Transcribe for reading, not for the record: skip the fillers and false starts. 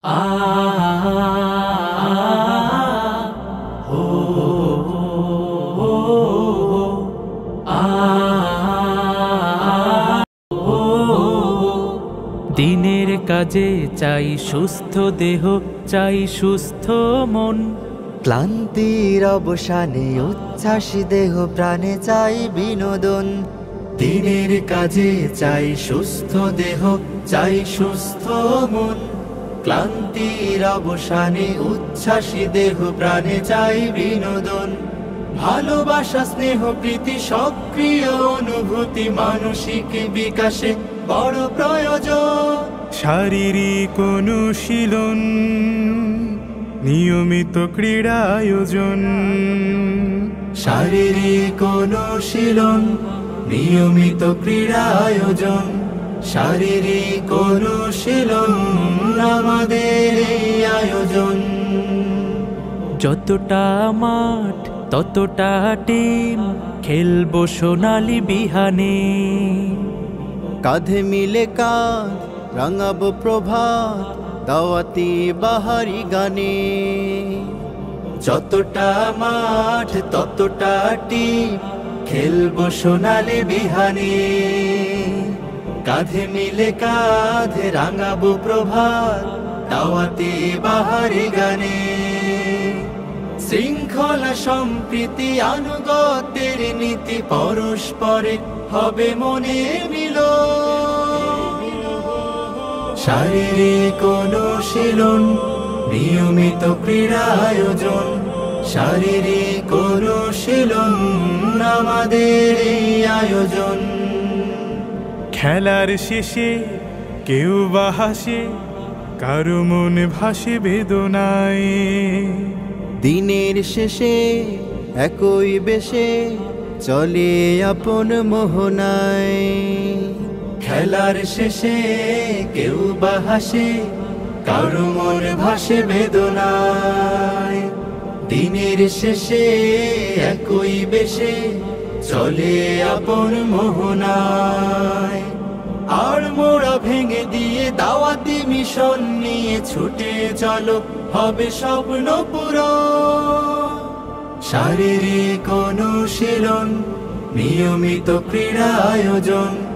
দিনের কাজে চাই সুস্থ দেহ, চাই সুস্থ মন। ক্লান্তির অবসানে উচ্ছ্বাসী দেহ, প্রাণে চাই বিনোদন। দিনের কাজে চাই সুস্থ দেহ, চাই সুস্থ মন। ক্লান্তির অবসানে উচ্ছ্বাসী দেহ, প্রাণে চাই বিনোদন। ভালোবাসা, স্নেহ, প্রীতি, সক্রিয় অনুভূতি মানসিক বিকাশে বড় প্রয়োজন। শারীরিক অনুশীলন, নিয়মিত ক্রীড়া আয়োজন। শারীরিক অনুশীলন, নিয়মিত ক্রীড়া আয়োজন। শারীরিক অনুশীলন আমাদের এই আয়োজন। যতটা মাঠ ততটা টিম, খেলবো সোনালি বিহানে। কাঁধে মিলে কাঁধ, রাঙাবো প্রভাত, দাওয়াতি বাহারি গানে। যতটা মাঠ ততটা টিম, খেলবো সোনালি বিহানে। কাঁধে মিলে কাঁধ, রাঙাবো প্রভাত, দাওয়াতি বাহারি গানে। শৃঙ্খলা, সম্প্রীতি, আনুগত্যের নীতি, পরস্পরে হবে মনে মিল। শারীরিক অনুশীলন, নিয়মিত ক্রীড়া আয়োজন। শারীরিক অনুশীলন আমাদের এই আয়োজন। খেলার শেষে কেউ বা হাসে, কারো মন ভাসে বেদনায়। দিনের শেষে একই বেশে চলে আপন মোহনায়। খেলার শেষে কেউ বা হাসে, কারো মন ভাসে বেদনায়। দিনের শেষে একই বেশে চলে আপন মোহনায়। আর মোড়া ভেঙে দিয়ে দাওয়াতি মিশন নিয়ে ছুটে চলো, হবে স্বপ্ন পূরণ। শারীরিক অনুশীলন, নিয়মিত ক্রীড়া আয়োজন।